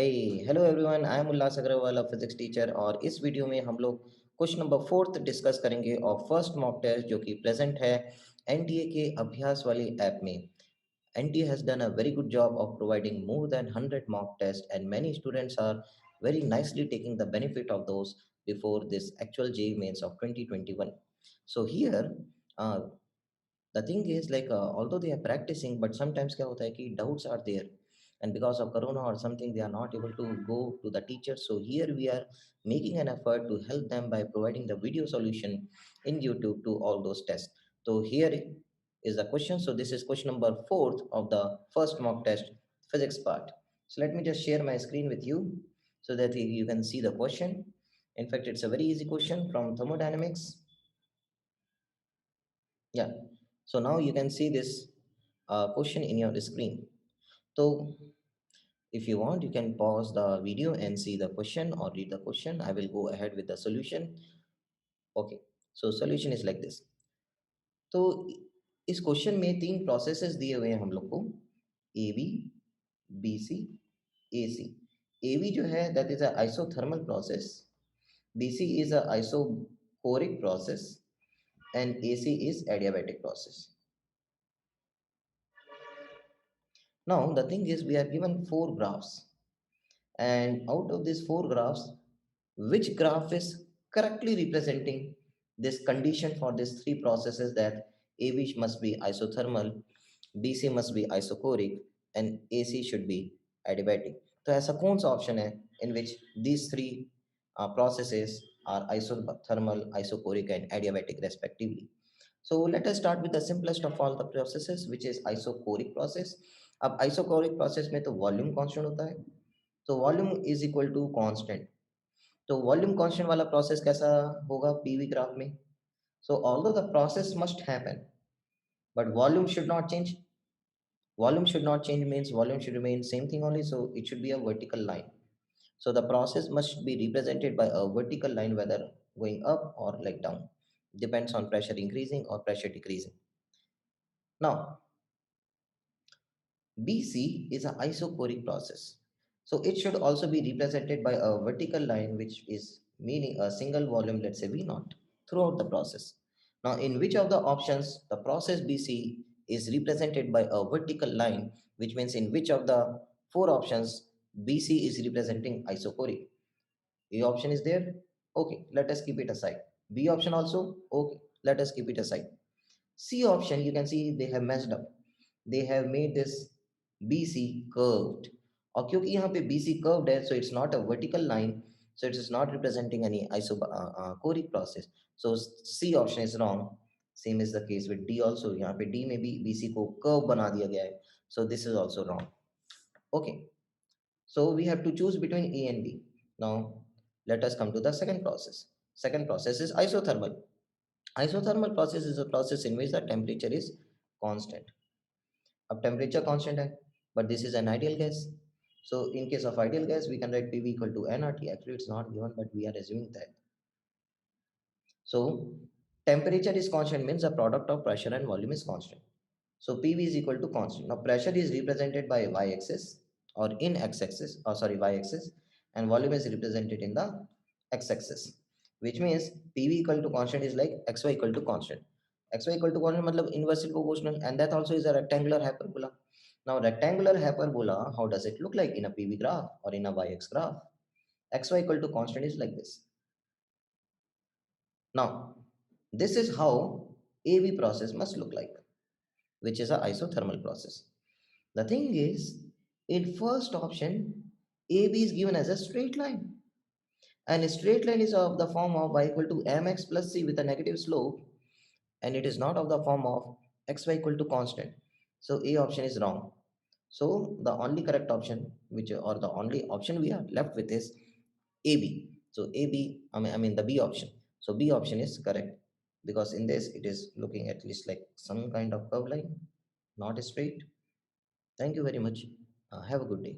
Hello everyone, I am Ullas Agarwal, physics teacher. और इस video में हम लोग क्वेश्चन नंबर फोर्थ डिस्कस करेंगे और फर्स्ट मॉक टेस्ट जो कि प्रेजेंट है एनटीए के अभ्यास वाली ऐप में। NTA has done a very good job of providing more than 100 mock tests and many students are very nicely taking the benefit of those before this actual JEE mains of 2021. So here uh, the thing is like although they are practicing, but sometimes क्या होता है कि doubts are there, and because of corona or something they are not able to go to the teacher. So here we are making an effort to help them by providing the video solution in YouTube to all those tests. So here is the question. So this is question number fourth of the first mock test physics part. So let me just share my screen with you so that you can see the question. In fact, it's a very easy question from thermodynamics. Yeah, so now you can see this question in your screen. So if you want, you can pause the video and see the question or read the question. I will go ahead with the solution. Okay, so solution is like this. तो इस question में तीन processes दिए हुए हैं हम लोग को, A B, B C, A C. A B जो है that is a isothermal process, B C is a isochoric process, and A C is adiabatic process. Now the thing is we are given four graphs, and out of these four graphs, which graph is correctly representing this condition for these three processes that AB must be isothermal, BC must be isochoric, and AC should be adiabatic. तो ऐसा कौन सा option है in which these three processes are isothermal, isochoric, and adiabatic respectively? So let us start with the simplest of all the processes, which is isochoric process. अब isochoric process में तो volume constant होता है, तो volume is equal to constant. तो volume constant वाला process कैसा होगा पीवी ग्राफ में? So although the process must happen, but volume should not change. Volume should not change means volume should remain same thing only, so it should be a vertical line. So the process must be represented by a vertical line, whether going up or like down, depends on pressure increasing or pressure decreasing. Now BC is an isochoric process. So it should also be represented by a vertical line, which is meaning a single volume, let's say V naught, throughout the process. Now, in which of the options the process BC is represented by a vertical line, which means in which of the four options BC is representing isochoric? A option is there. Okay, let us keep it aside. B option also. Okay, let us keep it aside. C option, you can see they have messed up. They have made this BC curved. और क्योंकि यहाँ पे BC curved है, so it's not a vertical line, so it is not representing any isochoric process. So C option is wrong. Same is the case with D also. यहाँ पे D में भी BC को curve बना दिया गया है, so this is also wrong. Okay, so we have to choose between A and B. Now let us come to the second process. Second process is isothermal. Isothermal process is a process in which the temperature is constant. अब temperature constant है, but this is an ideal gas. So in case of ideal gas, we can write PV equal to nRT. Actually, it's not given, but we are assuming that. So temperature is constant means the product of pressure and volume is constant. So PV is equal to constant. Now pressure is represented by y-axis or in x-axis, or sorry, y-axis, and volume is represented in the x-axis, which means PV equal to constant is like xy equal to constant. Xy equal to constant matlab inversely proportional, and that also is a rectangular hyperbola. Now rectangular hyperbola, how does it look like in a PV graph or in a y-x graph? Xy equal to constant is like this. Now this is how AB process must look like, which is a isothermal process. The thing is, in first option, AB is given as a straight line. And a straight line is of the form of y equal to mx plus c with a negative slope. And it is not of the form of xy equal to constant. So A option is wrong. So the only correct option, which or the only option we are left with is AB. So AB, I mean the B option. So B option is correct, because in this it is looking at least like some kind of curve line, not straight. Thank you very much. Have a good day.